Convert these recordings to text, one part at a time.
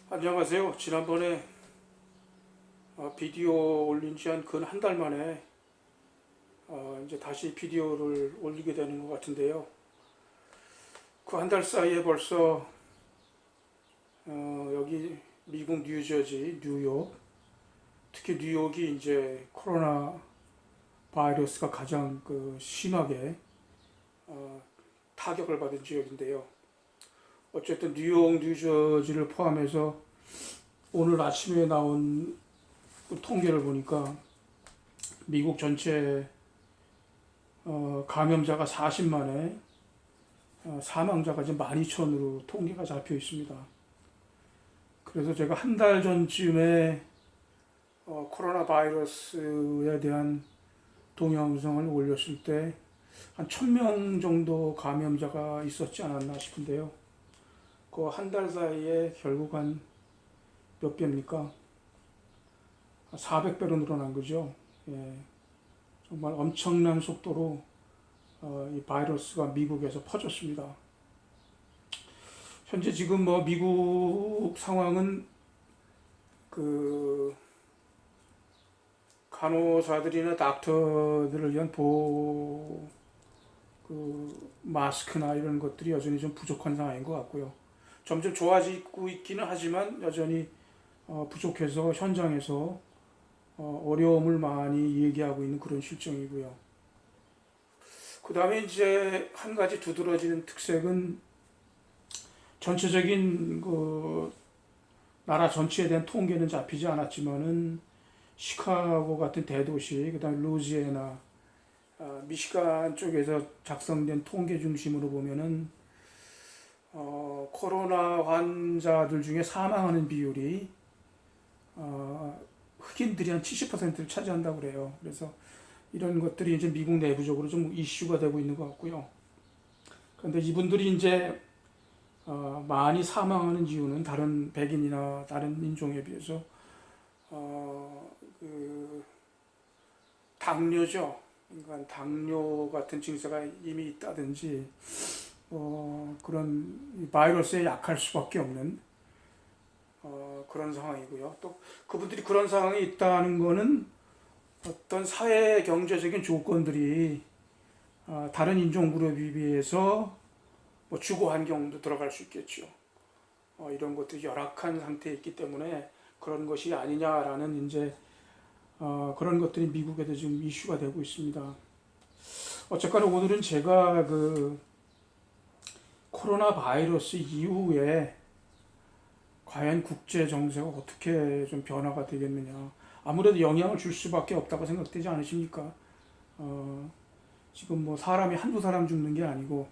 안녕하세요. 지난번에 비디오 올린 지 한 근 한 달 만에 이제 다시 비디오를 올리게 되는 것 같은데요. 그 한 달 사이에 벌써 여기 미국 뉴저지, 뉴욕, 특히 뉴욕이 이제 코로나 바이러스가 가장 심하게 타격을 받은 지역인데요. 어쨌든 뉴욕, 뉴저지를 포함해서 오늘 아침에 나온 그 통계를 보니까 미국 전체 감염자가 40만에 사망자가 지금 12,000으로 통계가 잡혀 있습니다. 그래서 제가 한 달 전쯤에 코로나 바이러스에 대한 동영상을 올렸을 때 한 1,000명 정도 감염자가 있었지 않았나 싶은데요. 그 한 달 사이에 결국 한 몇 배입니까? 400배로 늘어난 거죠. 예, 정말 엄청난 속도로 이 바이러스가 미국에서 퍼졌습니다. 현재 지금 뭐 미국 상황은 그 간호사들이나 닥터들을 위한 보호 마스크나 이런 것들이 여전히 좀 부족한 상황인 것 같고요. 점점 좋아지고 있기는 하지만 여전히 부족해서 현장에서 어려움을 많이 얘기하고 있는 그런 실정이고요. 그 다음에 이제 한 가지 두드러지는 특색은 전체적인 나라 전체에 대한 통계는 잡히지 않았지만은 시카고 같은 대도시, 그 다음에 루지애나, 미시간 쪽에서 작성된 통계 중심으로 보면은 코로나 환자들 중에 사망하는 비율이 흑인들이 한 70%를 차지한다고 그래요. 그래서 이런 것들이 이제 미국 내부적으로 좀 이슈가 되고 있는 것 같고요. 그런데 이분들이 이제 많이 사망하는 이유는 다른 백인이나 다른 인종에 비해서 당뇨죠. 그러니까 당뇨 같은 증세가 이미 있다든지 그런 바이러스에 약할 수밖에 없는 그런 상황이고요. 또 그분들이 그런 상황이 있다는 거는 어떤 사회 경제적인 조건들이 다른 인종 그룹에 비해서 뭐 주거 환경도 들어갈 수 있겠죠. 이런 것들이 열악한 상태에 있기 때문에 그런 것이 아니냐라는 이제 그런 것들이 미국에도 지금 이슈가 되고 있습니다. 어쨌거나 오늘은 제가 코로나 바이러스 이후에 과연 국제 정세가 어떻게 좀 변화가 되겠느냐. 아무래도 영향을 줄 수밖에 없다고 생각되지 않으십니까? 지금 뭐 사람이 한두 사람 죽는 게 아니고,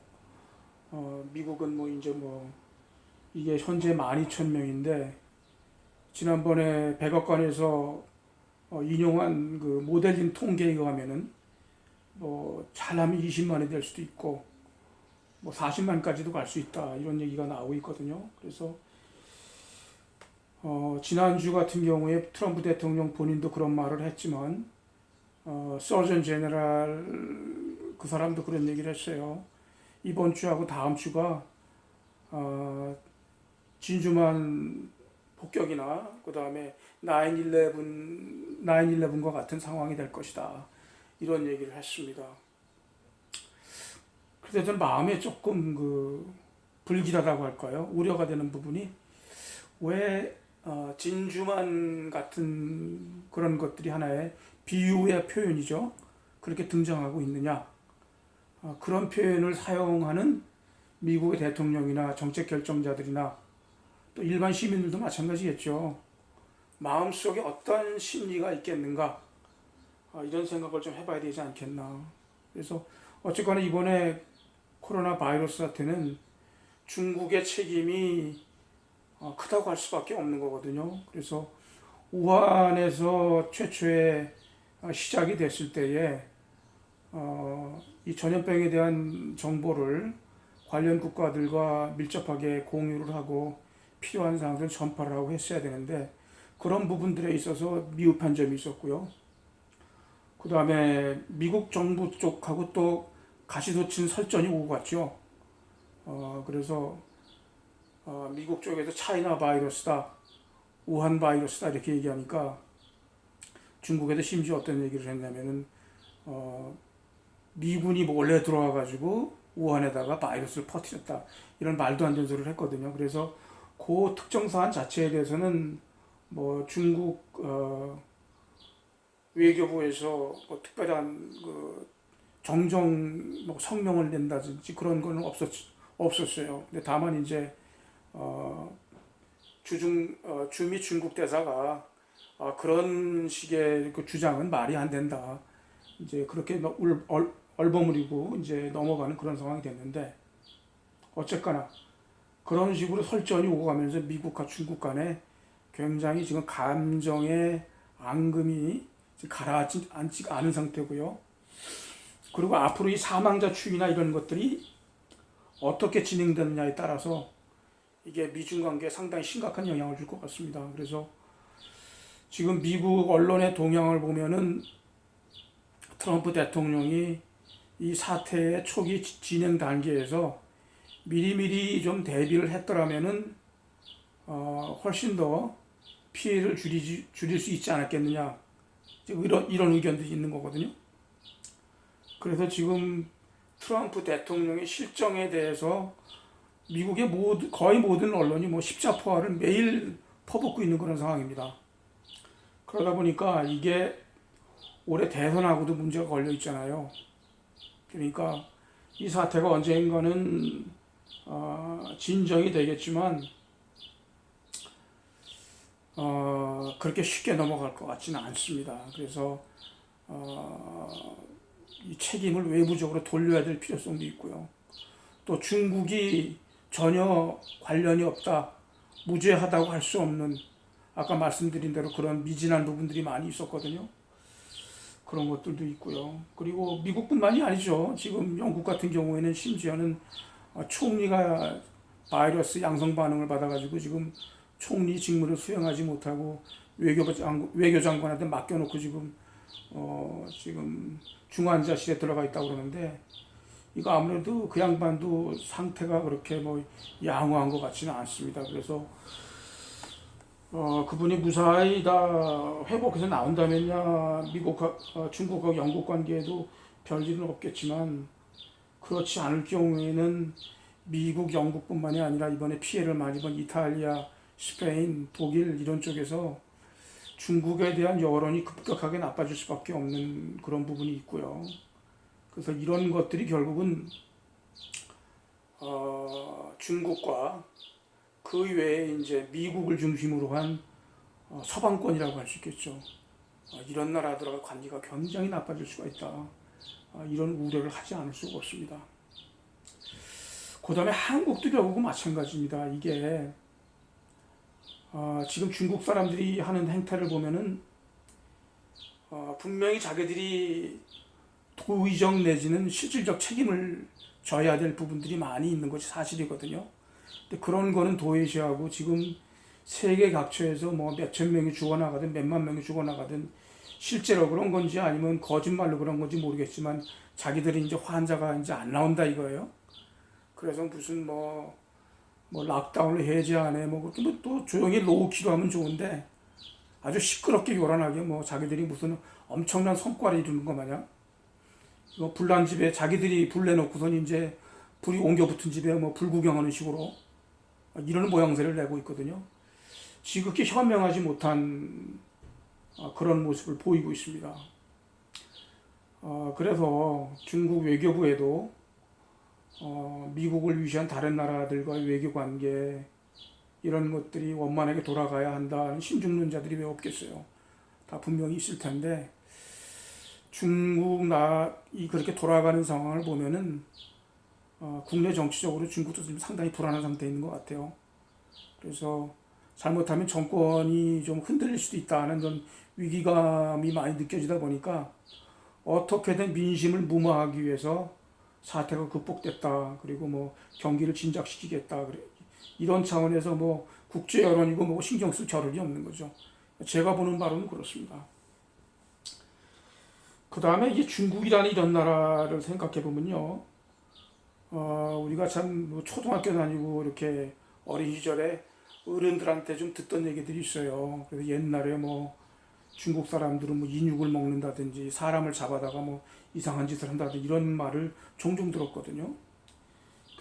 미국은 뭐 이제 뭐 이게 현재 12,000명인데, 지난번에 백악관에서 인용한 그 모델링 통계에 의하면은 뭐 잘하면 20만이 될 수도 있고, 뭐 40만까지도 갈 수 있다. 이런 얘기가 나오고 있거든요. 그래서 지난주 같은 경우에 트럼프 대통령 본인도 그런 말을 했지만, 서전 제너럴 그 사람도 그런 얘기를 했어요. 이번 주하고 다음 주가 진주만 폭격이나 그 다음에 9/11과 같은 상황이 될 것이다. 이런 얘기를 했습니다. 그래서 저는 마음에 조금 불길하다고 할까요? 우려가 되는 부분이 왜 진주만 같은 그런 것들이 하나의 비유의 표현이죠. 그렇게 등장하고 있느냐. 그런 표현을 사용하는 미국의 대통령이나 정책 결정자들이나 또 일반 시민들도 마찬가지겠죠. 마음속에 어떤 심리가 있겠는가. 이런 생각을 좀 해봐야 되지 않겠나. 그래서 어쨌거나 이번에 코로나 바이러스 사태는 중국의 책임이 크다고 할 수밖에 없는 거거든요. 그래서 우한에서 최초의 시작이 됐을 때에 이 전염병에 대한 정보를 관련 국가들과 밀접하게 공유를 하고 필요한 사항들 전파를 하고 했어야 되는데 그런 부분들에 있어서 미흡한 점이 있었고요. 그 다음에 미국 정부 쪽하고 또 가시돋친 설전이 오고 갔죠. 그래서 미국 쪽에서 차이나 바이러스다. 우한 바이러스다 이렇게 얘기하니까 중국에도 심지어 어떤 얘기를 했냐면은 미군이 몰래 들어와 가지고 우한에다가 바이러스를 퍼뜨렸다 이런 말도 안 되는 소리를 했거든요. 그래서 그 특정 사안 자체에 대해서는 뭐 중국 외교부에서 뭐 특별한 그 정정 뭐 성명을 낸다든지 그런 거는 없었어요. 근데 다만 이제 어, 주미 중국 대사가 그런 식의 그 주장은 말이 안 된다. 이제 그렇게 얼버무리고 이제 넘어가는 그런 상황이 됐는데 어쨌거나 그런 식으로 설전이 오고 가면서 미국과 중국 간에 굉장히 지금 감정의 앙금이 가라앉지 않은 상태고요. 그리고 앞으로 이 사망자 추이나 이런 것들이 어떻게 진행되느냐에 따라서 이게 미중 관계에 상당히 심각한 영향을 줄 것 같습니다. 그래서 지금 미국 언론의 동향을 보면은 트럼프 대통령이 이 사태의 초기 진행 단계에서 미리미리 좀 대비를 했더라면은 훨씬 더 피해를 줄일 수 있지 않았겠느냐 이런 의견들이 있는 거거든요. 그래서 지금 트럼프 대통령의 실정에 대해서 미국의 거의 모든 언론이 뭐 십자포화를 매일 퍼붓고 있는 그런 상황입니다. 그러다 보니까 이게 올해 대선하고도 문제가 걸려 있잖아요. 그러니까 이 사태가 언젠가는 진정이 되겠지만 그렇게 쉽게 넘어갈 것 같지는 않습니다. 그래서 이 책임을 외부적으로 돌려야 될 필요성도 있고요. 또 중국이 전혀 관련이 없다, 무죄하다고 할 수 없는 아까 말씀드린 대로 그런 미진한 부분들이 많이 있었거든요. 그런 것들도 있고요. 그리고 미국뿐만이 아니죠. 지금 영국 같은 경우에는 심지어는 총리가 바이러스 양성 반응을 받아가지고 지금 총리 직무를 수행하지 못하고 외교장관한테 맡겨놓고 지금 중환자실에 들어가 있다고 그러는데 이거 아무래도 그 양반도 상태가 그렇게 뭐 양호한 것 같지는 않습니다. 그래서 그분이 무사히 다 회복해서 나온다면야 중국하고 영국 관계에도 별일은 없겠지만 그렇지 않을 경우에는 미국, 영국뿐만이 아니라 이번에 피해를 많이 본 이탈리아, 스페인, 독일 이런 쪽에서 중국에 대한 여론이 급격하게 나빠질 수밖에 없는 그런 부분이 있고요. 그래서 이런 것들이 결국은 중국과 그 외에 이제 미국을 중심으로 한 서방권이라고 할 수 있겠죠. 이런 나라들과 관계가 굉장히 나빠질 수가 있다. 이런 우려를 하지 않을 수가 없습니다. 그 다음에 한국도 결국은 마찬가지입니다. 이게 지금 중국 사람들이 하는 행태를 보면은 분명히 자기들이 도의적 내지는 실질적 책임을 져야 될 부분들이 많이 있는 것이 사실이거든요. 근데 그런 거는 도외시하고 지금 세계 각처에서 뭐 몇천 명이 죽어나가든 몇만 명이 죽어나가든 실제로 그런 건지 아니면 거짓말로 그런 건지 모르겠지만 자기들이 이제 환자가 이제 안 나온다 이거예요. 그래서 무슨 뭐 락다운을 해제하네 또 조용히 놓기로 하면 좋은데 아주 시끄럽게 요란하게 뭐 자기들이 무슨 엄청난 성과를 이루는 것 마냥 불난 집에 자기들이 불 내놓고선 이제 불이 옮겨 붙은 집에 뭐 불 구경하는 식으로 이런 모양새를 내고 있거든요. 지극히 현명하지 못한 그런 모습을 보이고 있습니다. 그래서 중국 외교부에도 미국을 위시한 다른 나라들과의 외교 관계 이런 것들이 원만하게 돌아가야 한다는 신중론자들이 왜 없겠어요. 다 분명히 있을 텐데 이 그렇게 돌아가는 상황을 보면은 국내 정치적으로 중국도 지금 상당히 불안한 상태에 있는 것 같아요. 그래서 잘못하면 정권이 좀 흔들릴 수도 있다는 좀 위기감이 많이 느껴지다 보니까 어떻게든 민심을 무마하기 위해서 사태가 극복됐다. 그리고 뭐 경기를 진작시키겠다. 이런 차원에서 뭐 국제 여론이고 뭐 신경 쓸 겨를이 없는 거죠. 제가 보는 바로는 그렇습니다. 그 다음에 이게 중국이라는 이런 나라를 생각해 보면요. 우리가 참 초등학교 다니고 이렇게 어린 시절에 어른들한테 좀 듣던 얘기들이 있어요. 그래서 옛날에 뭐 중국 사람들은 뭐 인육을 먹는다든지 사람을 잡아다가 뭐 이상한 짓을 한다든지 이런 말을 종종 들었거든요.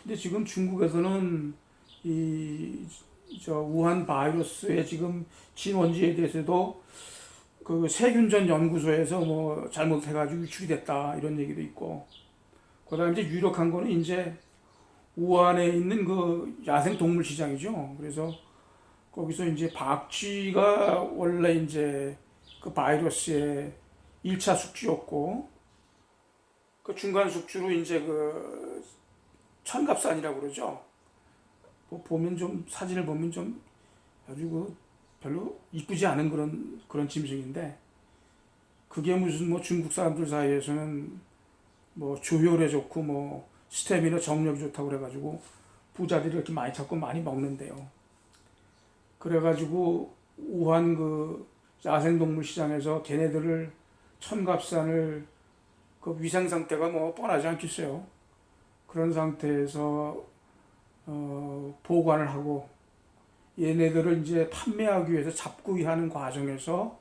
근데 지금 중국에서는 이 저 우한 바이러스의 지금 진원지에 대해서도 그 세균전 연구소에서 뭐 잘못해가지고 유출이 됐다 이런 얘기도 있고, 그다음에 이제 유력한 거는 이제 우한에 있는 그 야생 동물 시장이죠. 그래서 거기서 이제 박쥐가 원래 이제 그 바이러스의 1차 숙주였고, 그 중간 숙주로 이제 그 천갑산이라고 그러죠. 뭐 보면 좀 사진을 보면 좀 아주 그 별로 이쁘지 않은 그런 짐승인데, 그게 무슨 뭐 중국 사람들 사이에서는 뭐 조혈에 좋고 뭐 스태미나 정력이 좋다고 그래가지고 부자들이 이렇게 많이 잡고 많이 먹는데요. 그래가지고 우한 그 야생동물 시장에서 걔네들을 천갑산을 그 위생 상태가 뭐 뻔하지 않겠어요. 그런 상태에서 보관을 하고 얘네들을 이제 판매하기 위해서 잡구이하는 과정에서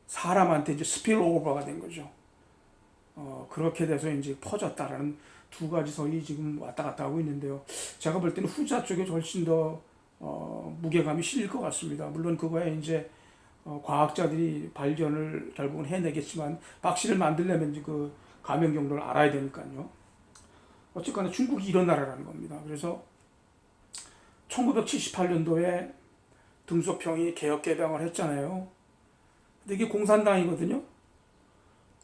사람한테 이제 스필오버가 된 거죠. 그렇게 돼서 이제 퍼졌다라는 두 가지 설이 지금 왔다 갔다 하고 있는데요. 제가 볼 때는 후자 쪽에 훨씬 더 무게감이 실릴 것 같습니다. 물론 그거에 이제 과학자들이 발견을 결국은 해내겠지만 박씨를 만들려면 이제 그 감염 경로를 알아야 되니까요. 어쨌거나 중국이 이런 나라라는 겁니다. 그래서 1978년도에 등소평이 개혁 개방을 했잖아요. 근데 이게 공산당이거든요.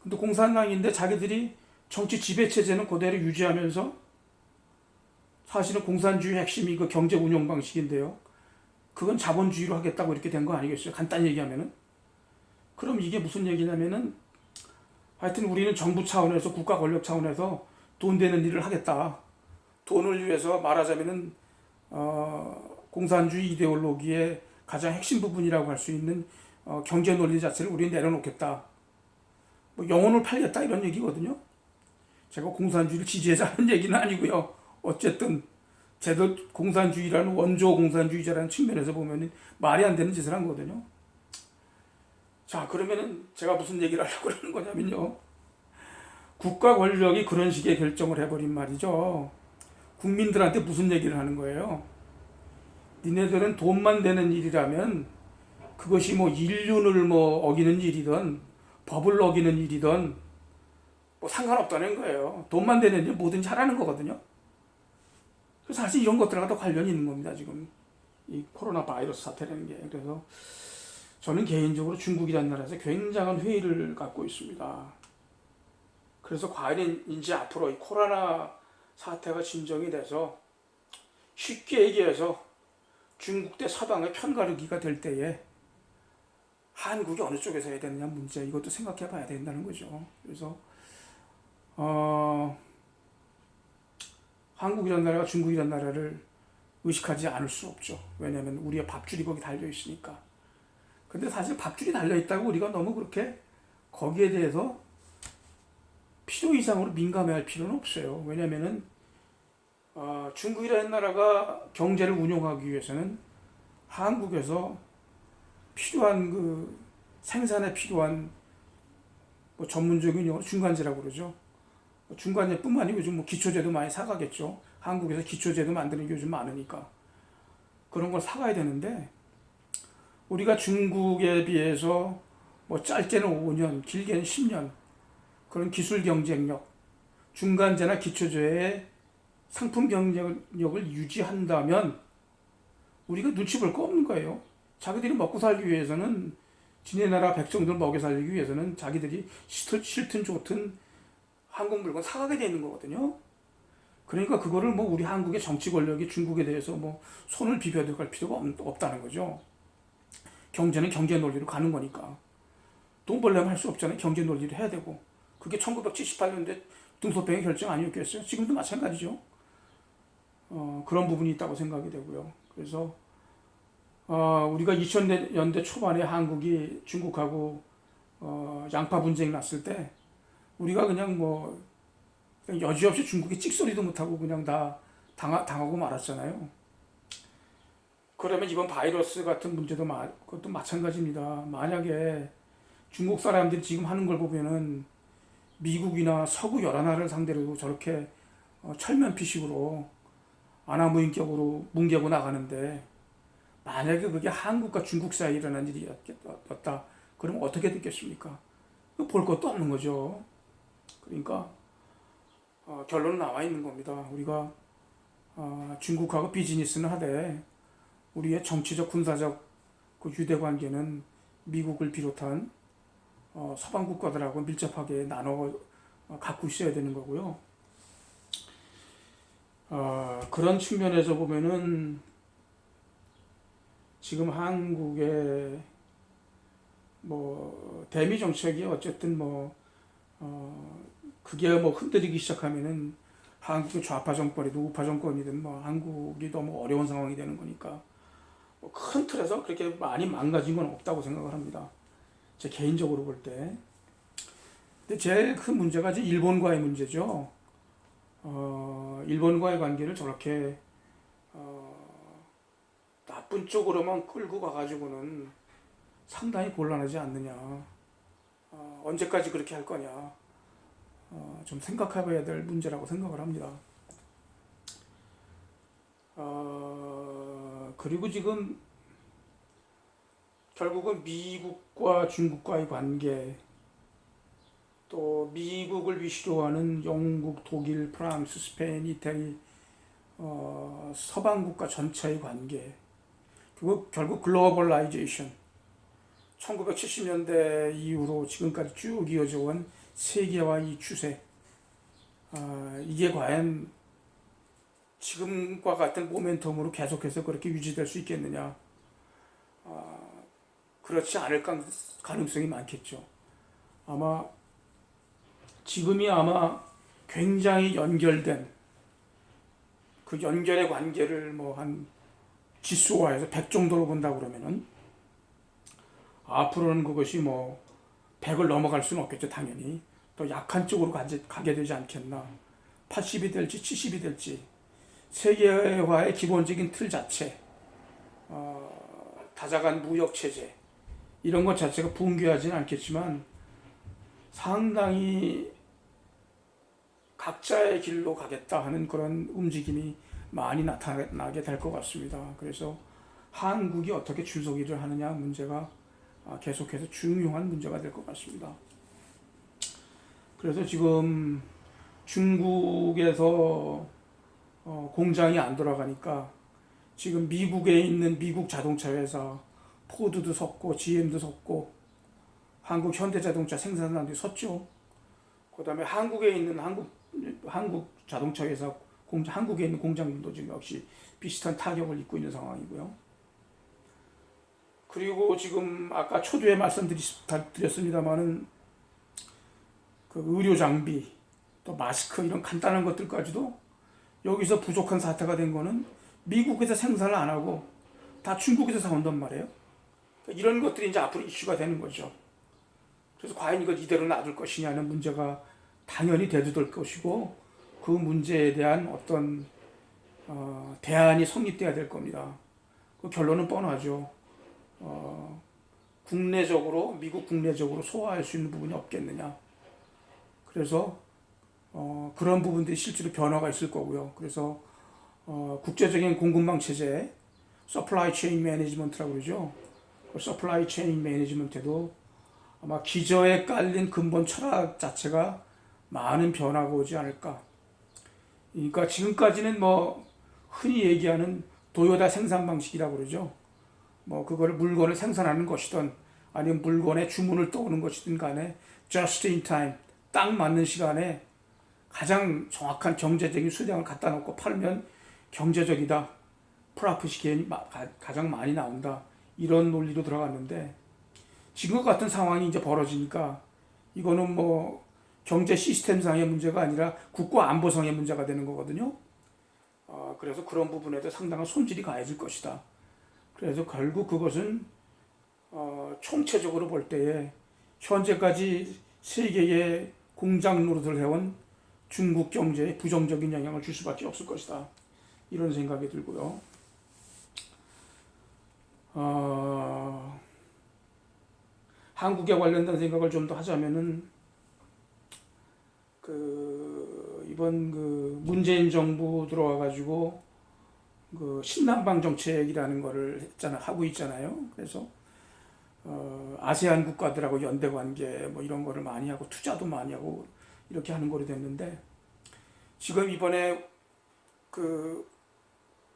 근데 공산당인데 자기들이 정치 지배 체제는 그대로 유지하면서 사실은 공산주의 핵심이 그 경제 운영 방식인데요. 그건 자본주의로 하겠다고 이렇게 된 거 아니겠어요? 간단히 얘기하면은. 그럼 이게 무슨 얘기냐면은 하여튼 우리는 정부 차원에서 국가 권력 차원에서 돈 되는 일을 하겠다. 돈을 위해서 말하자면은 공산주의 이데올로기의 가장 핵심 부분이라고 할 수 있는 경제 논리 자체를 우리는 내려놓겠다. 뭐 영혼을 팔겠다 이런 얘기거든요. 제가 공산주의를 지지하자는 얘기는 아니고요. 어쨌든 제도 공산주의라는 원조 공산주의자라는 측면에서 보면 말이 안 되는 짓을 한 거거든요. 자, 그러면은 제가 무슨 얘기를 하려고 그러는 거냐면요. 국가 권력이 그런 식의 결정을 해버린 말이죠. 국민들한테 무슨 얘기를 하는 거예요? 니네들은 돈만 되는 일이라면 그것이 뭐 인륜을 뭐 어기는 일이든 법을 어기는 일이든 뭐 상관없다는 거예요. 돈만 되는 일 뭐든지 하라는 거거든요. 그래서 사실 이런 것들하고 관련이 있는 겁니다. 지금 이 코로나 바이러스 사태라는 게. 그래서 저는 개인적으로 중국이라는 나라에서 굉장한 회의를 갖고 있습니다. 그래서 과연 이제 앞으로 이 코로나 사태가 진정이 돼서 쉽게 얘기해서 중국 대 서방의 편가르기가 될 때에 한국이 어느 쪽에서 해야 되느냐 문제, 이것도 생각해 봐야 된다는 거죠. 그래서 한국이라는 나라가 중국이라는 나라를 의식하지 않을 수 없죠. 왜냐하면 우리의 밥줄이 거기 달려 있으니까. 근데 사실 밥줄이 달려 있다고 우리가 너무 그렇게 거기에 대해서 필요 이상으로 민감해할 필요는 없어요. 왜냐하면은 중국이라는 나라가 경제를 운영하기 위해서는 한국에서 필요한 그 생산에 필요한 뭐 전문적인 용어로 중간재라고 그러죠. 중간재뿐만 아니고 요즘 뭐 기초재도 많이 사가겠죠. 한국에서 기초재도 만드는 게 요즘 많으니까 그런 걸 사가야 되는데, 우리가 중국에 비해서 뭐 짧게는 5년, 길게는 10년 그런 기술 경쟁력, 중간재나 기초재의 상품 경쟁력을 유지한다면 우리가 눈치 볼 거 없는 거예요. 자기들이 먹고 살기 위해서는, 지네 나라 백성들 먹여 살리기 위해서는 자기들이 싫든 좋든 한국 물건 사가게 되는 거거든요. 그러니까 그거를 뭐 우리 한국의 정치 권력이 중국에 대해서 뭐 손을 비벼들 필요가 없다는 거죠. 경제는 경제 논리로 가는 거니까. 돈 벌려면 할 수 없잖아요. 경제 논리를 해야 되고. 그게 1978년대 등소평의 결정 아니었겠어요? 지금도 마찬가지죠. 그런 부분이 있다고 생각이 되고요. 그래서 우리가 2000년대 초반에 한국이 중국하고 양파 분쟁이 났을 때 우리가 그냥 뭐 여지없이 중국이 찍소리도 못하고 그냥 다 당하고 말았잖아요. 그러면 이번 바이러스 같은 문제도 그것도 마찬가지입니다. 만약에 중국 사람들이 지금 하는 걸 보면은 미국이나 서구 여러 나라를 상대로 저렇게 철면피식으로 안하무인격으로 뭉개고 나가는데, 만약에 그게 한국과 중국 사이에 일어난 일이었다. 그러면 어떻게 됐겠습니까? 볼 것도 없는 거죠. 그러니까 결론은 나와 있는 겁니다. 우리가 중국하고 비즈니스는 하되 우리의 정치적 군사적 그 유대 관계는 미국을 비롯한 서방 국가들하고 밀접하게 나눠 갖고 있어야 되는 거고요. 그런 측면에서 보면은 지금 한국의 뭐 대미 정책이 어쨌든 그게 흔들리기 시작하면은 한국의 좌파 정권이든 우파 정권이든 한국이 너무 어려운 상황이 되는 거니까 큰 틀에서 그렇게 많이 망가진 건 없다고 생각을 합니다. 제 개인적으로 볼 때. 근데 제일 큰 문제가 이제 일본과의 문제죠. 일본과의 관계를 저렇게 나쁜 쪽으로만 끌고 가가지고는 상당히 곤란하지 않느냐. 언제까지 그렇게 할 거냐. 좀 생각해봐야 될 문제라고 생각을 합니다. 그리고 지금 결국은 미국과 중국과의 관계, 또 미국을 위시로 하는 영국, 독일, 프랑스, 스페인, 이태리, 서방 국가 전체의 관계, 그리고 결국 글로벌라이제이션, 1970년대 이후로 지금까지 쭉 이어져 온 세계화 이 추세, 이게 과연 지금과 같은 모멘텀으로 계속해서 그렇게 유지될 수 있겠느냐. 그렇지 않을 가능성이 많겠죠. 아마 지금이 굉장히 연결된 그 연결의 관계를 한 지수화해서 100 정도로 본다 그러면은 앞으로는 그것이 100을 넘어갈 수는 없겠죠. 당연히 또 약한 쪽으로 가게 되지 않겠나. 80이 될지 70이 될지, 세계화의 기본적인 틀 자체, 다자간 무역 체제, 이런 것 자체가 붕괴하지는 않겠지만 상당히 각자의 길로 가겠다 하는 그런 움직임이 많이 나타나게 될 것 같습니다. 그래서 한국이 어떻게 줄서기를 하느냐 문제가 계속해서 중요한 문제가 될 것 같습니다. 그래서 지금 중국에서 공장이 안 돌아가니까 지금 미국에 있는 미국 자동차 회사 포드도 섰고 GM도 섰고 한국 현대자동차 생산하는 데 섰죠. 그 다음에 한국에 있는 한국 자동차 회사 한국에 있는 공장도 지금 역시 비슷한 타격을 입고 있는 상황이고요. 그리고 지금 아까 초두에 말씀드렸습니다만은 그 의료 장비, 또 마스크 이런 간단한 것들까지도 여기서 부족한 사태가 된 거는 미국에서 생산을 안 하고 다 중국에서 사온단 말이에요. 그러니까 이런 것들이 이제 앞으로 이슈가 되는 거죠. 그래서 과연 이걸 이대로 놔둘 것이냐는 문제가 당연히 대두될 것이고, 그 문제에 대한 어떤 대안이 성립돼야 될 겁니다. 그 결론은 뻔하죠. 미국 국내적으로 소화할 수 있는 부분이 없겠느냐. 그래서 그런 부분들이 실제로 변화가 있을 거고요. 그래서 국제적인 공급망 체제, 서플라이 체인 매니지먼트라고 그러죠. 그 서플라이 체인 매니지먼트에도 아마 기저에 깔린 근본 철학 자체가 많은 변화가 오지 않을까. 그러니까 지금까지는 흔히 얘기하는 도요타 생산 방식이라고 그러죠. 그거를 물건을 생산하는 것이든 아니면 물건의 주문을 떠오는 것이든 간에 just in time, 딱 맞는 시간에 가장 정확한 경제적인 수량을 갖다 놓고 팔면 경제적이다, 프라핏이 개인이 가장 많이 나온다, 이런 논리로 들어갔는데, 지금과 같은 상황이 이제 벌어지니까 이거는 경제 시스템상의 문제가 아니라 국가 안보상의 문제가 되는 거거든요. 그래서 그런 부분에도 상당한 손질이 가해질 것이다. 그래서 결국 그것은 총체적으로 볼 때에 현재까지 세계의 공장 노릇을 해온 중국 경제에 부정적인 영향을 줄 수밖에 없을 것이다. 이런 생각이 들고요. 한국에 관련된 생각을 좀 더 하자면은 이번 문재인 정부 들어와 가지고 신남방 정책이라는 거를 하고 있잖아요. 그래서 아세안 국가들하고 연대 관계 뭐 이런 거를 많이 하고 투자도 많이 하고 이렇게 하는 거로 됐는데, 지금 이번에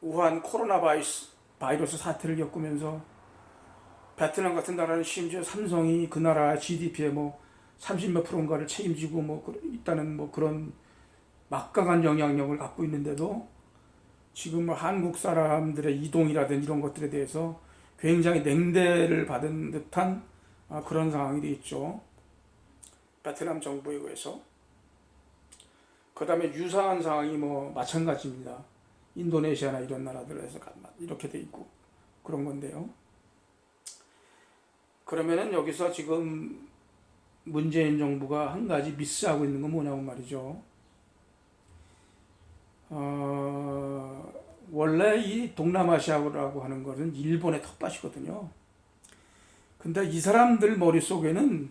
우한 코로나 바이러스 사태를 겪으면서 베트남 같은 나라는 심지어 삼성이 그 나라 GDP의 뭐 30몇 프로인가를 책임지고 있다는 그런 막강한 영향력을 갖고 있는데도 지금 한국 사람들의 이동이라든 이런 것들에 대해서 굉장히 냉대를 받은 듯한 그런 상황이 있죠. 베트남 정부에 의해서. 그 다음에 유사한 상황이 뭐 마찬가지입니다. 인도네시아나 이런 나라들에서 이렇게 돼 있고 그런 건데요. 그러면은 여기서 지금 문재인 정부가 한 가지 미스하고 있는 건 뭐냐고 말이죠. 원래 이 동남아시아라고 하는 것은 일본의 텃밭이거든요. 근데 이 사람들 머릿속에는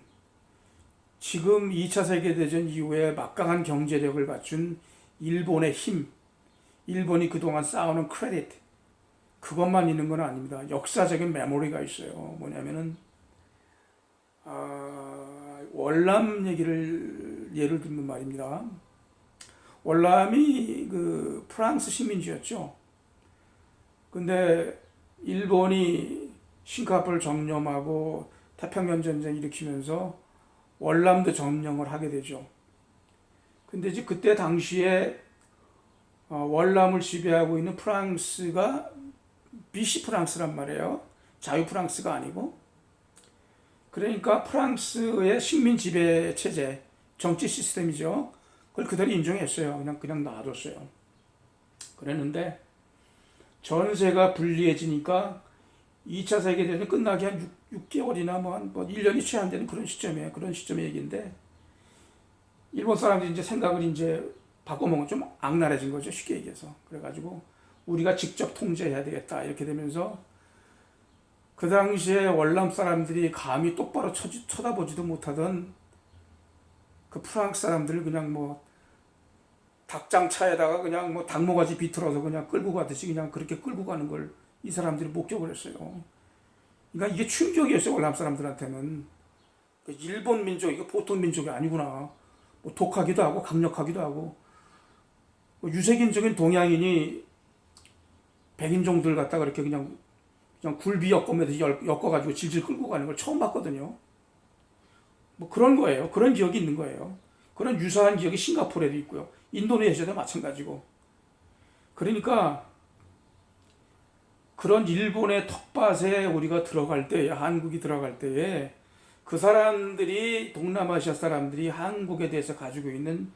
지금 2차 세계대전 이후에 막강한 경제력을 갖춘 일본의 힘, 일본이 그동안 쌓아놓은 크레딧, 그것만 있는 건 아닙니다. 역사적인 메모리가 있어요. 뭐냐면은 월남 얘기를 예를 들면 말입니다. 월남이 프랑스 식민지였죠. 근데 일본이 싱가포르를 점령하고 태평양 전쟁 일으키면서 월남도 점령을 하게 되죠. 근데 이제 그때 당시에 월남을 지배하고 있는 프랑스가 비시 프랑스란 말이에요. 자유 프랑스가 아니고. 그러니까 프랑스의 식민 지배 체제, 정치 시스템이죠. 그걸 그대로 인정했어요. 그냥 놔뒀어요. 그랬는데 전세가 불리해지니까 2차 세계대전 끝나기 한 6개월이나 한 1년이 채 안 되는 그런 시점의 얘기인데, 일본 사람들이 이제 생각을 이제 바꿔먹은, 좀 악랄해진 거죠. 쉽게 얘기해서. 그래가지고 우리가 직접 통제해야 되겠다. 이렇게 되면서 그 당시에 월남 사람들이 감히 똑바로 쳐다보지도 못하던 그 프랑스 사람들을 그냥 닭장차에다가 그냥 닭모가지 비틀어서 그냥 끌고 가듯이 그냥 그렇게 끌고 가는 걸 이 사람들이 목격을 했어요. 그러니까 이게 충격이었어요. 월남 사람들한테는. 일본 민족, 이거 보통 민족이 아니구나. 독하기도 하고 강력하기도 하고, 유색인종인 동양인이 백인종들 갖다가 이렇게 그냥 굴비 엮으면서 엮어가지고 질질 끌고 가는 걸 처음 봤거든요. 그런 거예요. 그런 기억이 있는 거예요. 그런 유사한 기억이 싱가포르에도 있고요. 인도네시아도 마찬가지고. 그러니까 그런 일본의 텃밭에 우리가 들어갈 때에, 한국이 들어갈 때에 그 사람들이, 동남아시아 사람들이 한국에 대해서 가지고 있는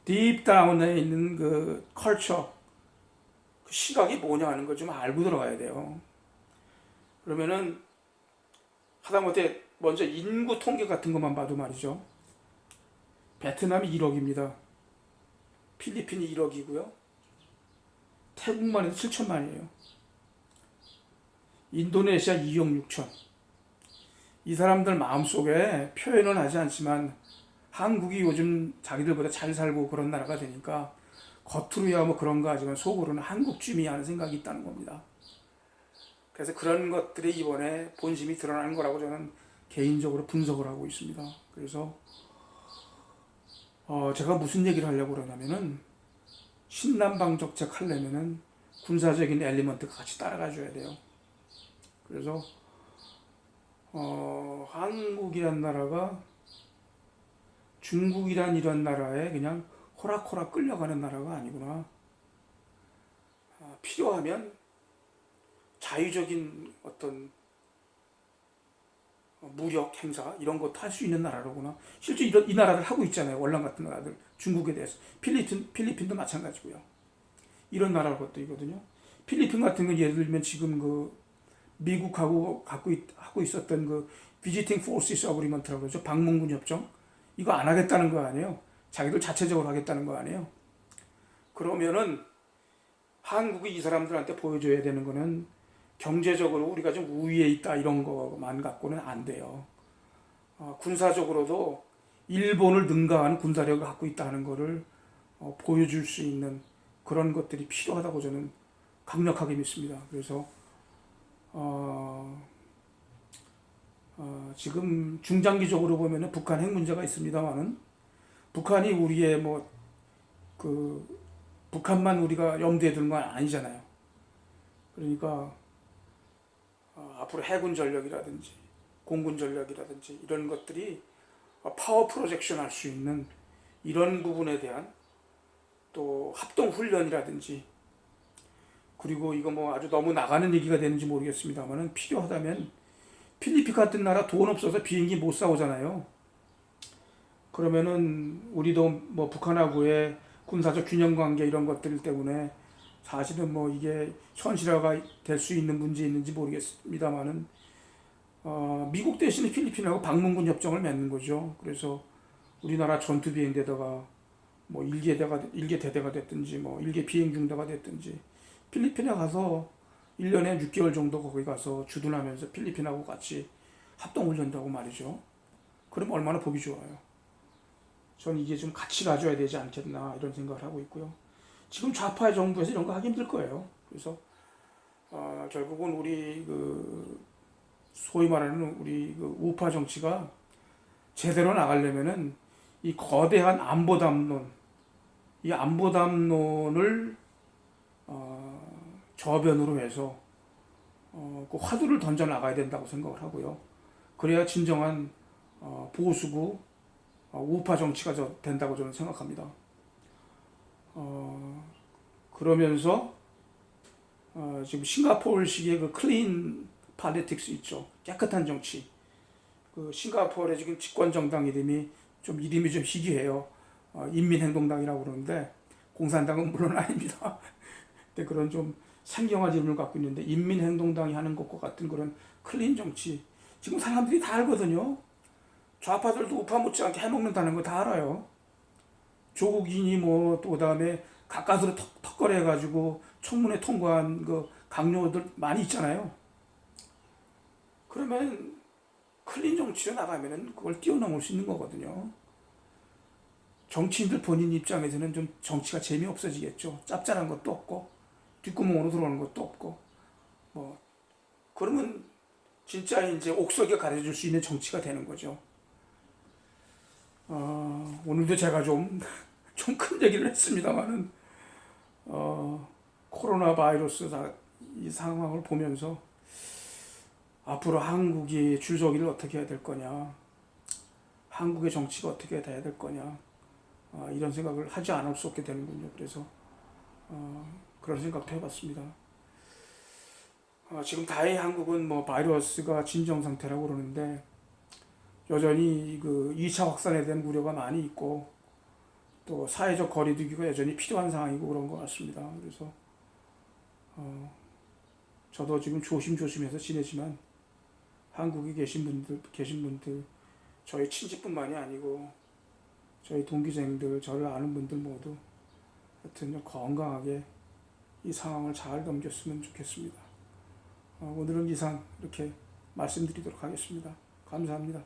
딥다운에 있는 그 컬처, 그 시각이 뭐냐 하는 걸 좀 알고 들어가야 돼요. 그러면은 하다못해 먼저 인구 통계 같은 것만 봐도 말이죠. 베트남이 1억입니다. 필리핀이 1억이고요. 태국만 해도 7천만이에요. 인도네시아 2억 6천. 이 사람들 마음속에 표현은 하지 않지만 한국이 요즘 자기들보다 잘 살고 그런 나라가 되니까 겉으로야 그런가 하지만 속으로는 한국쯤이야 하는 생각이 있다는 겁니다. 그래서 그런 것들이 이번에 본심이 드러나는 거라고 저는 개인적으로 분석을 하고 있습니다. 그래서 제가 무슨 얘기를 하려고 그러냐면은, 신남방 정책 하려면은 군사적인 엘리먼트가 같이 따라가 줘야 돼요. 그래서 한국이란 나라가 중국이란 이런 나라에 그냥 호락호락 끌려가는 나라가 아니구나. 필요하면 자유적인 어떤 무력 행사 이런 것도 할 수 있는 나라로구나. 실제 이 나라들 하고 있잖아요. 월남 같은 나라들, 중국에 대해서. 필리핀도 마찬가지고요. 이런 나라 것들이거든요. 필리핀 같은 건 예를 들면 지금 미국하고 하고 있었던 Visiting Forces Agreement라고 그러죠. 방문군 협정. 이거 안 하겠다는 거 아니에요. 자기들 자체적으로 하겠다는 거 아니에요. 그러면은 한국이 이 사람들한테 보여줘야 되는 거는 경제적으로 우리가 좀 우위에 있다 이런 것만 갖고는 안 돼요. 군사적으로도 일본을 능가하는 군사력을 갖고 있다는 것을 보여줄 수 있는 그런 것들이 필요하다고 저는 강력하게 믿습니다. 그래서 지금 중장기적으로 보면은 북한 핵 문제가 있습니다만은 북한이 우리의 북한만 우리가 염두에 두는 건 아니잖아요. 그러니까 앞으로 해군 전력이라든지 공군 전력이라든지 이런 것들이 파워 프로젝션 할 수 있는 이런 부분에 대한 또 합동 훈련이라든지, 그리고 이거 뭐 아주 너무 나가는 얘기가 되는지 모르겠습니다만은 필요하다면 필리핀 같은 나라 돈 없어서 비행기 못 사오잖아요. 그러면은 우리도 뭐 북한하고의 군사적 균형 관계 이런 것들 때문에 사실은 뭐 이게 현실화가 될 수 있는 문제 있는지 모르겠습니다만은 미국 대신에 필리핀하고 방문군 협정을 맺는 거죠. 그래서 우리나라 전투 비행대다가 뭐 일개 대대가 됐든지 뭐 일개 비행 중대가 됐든지 필리핀에 가서 1년에 6개월 정도 거기 가서 주둔하면서 필리핀하고 같이 합동 훈련도 하고 말이죠. 그럼 얼마나 보기 좋아요. 전 이게 좀 같이 가져야 되지 않겠나 이런 생각을 하고 있고요. 지금 좌파 정부에서 이런 거 하기 힘들 거예요. 그래서 결국은 우리 소위 말하는 우리 우파 정치가 제대로 나가려면은 이 거대한 안보담론, 이 안보담론을 저변으로 해서 그 화두를 던져 나가야 된다고 생각을 하고요. 그래야 진정한 보수구 우파 정치가 된다고 저는 생각합니다. 그러면서 지금 싱가포르식의 그 클린 팔리틱스 있죠. 깨끗한 정치. 그 싱가포르의 지금 집권 정당 이름이 좀 희귀해요. 인민행동당이라고 그러는데 공산당은 물론 아닙니다. 근데 그런 좀 생경한 이름을 갖고 있는데 인민행동당이 하는 것과 같은 그런 클린 정치. 지금 사람들이 다 알거든요. 좌파들도 우파 못지않게 해먹는다는 거 다 알아요. 조국인이 뭐 또 그다음에 가까스로 턱걸이 해가지고 청문회 통과한 그 강요들 많이 있잖아요. 그러면 클린 정치로 나가면은 그걸 뛰어넘을 수 있는 거거든요. 정치인들 본인 입장에서는 좀 정치가 재미없어지겠죠. 짭짤한 것도 없고 뒷구멍으로 들어오는 것도 없고 뭐 그러면 진짜 이제 옥석에 가려줄 수 있는 정치가 되는 거죠. 오늘도 제가 좀 큰 얘기를 했습니다만은 코로나 바이러스 이 상황을 보면서 앞으로 한국이 줄서기를 어떻게 해야 될 거냐, 한국의 정치가 어떻게 돼야 될 거냐, 이런 생각을 하지 않을 수 없게 되는군요. 그래서 그런 생각도 해봤습니다. 지금 다행히 한국은 뭐 바이러스가 진정 상태라고 그러는데 여전히 그 2차 확산에 대한 우려가 많이 있고 또 사회적 거리두기가 여전히 필요한 상황이고 그런 것 같습니다. 그래서 저도 지금 조심조심해서 지내지만 한국에 계신 분들 저희 친지뿐만이 아니고 저희 동기생들, 저를 아는 분들 모두 하여튼 건강하게 이 상황을 잘 넘겼으면 좋겠습니다. 오늘은 이상 이렇게 말씀드리도록 하겠습니다. 감사합니다.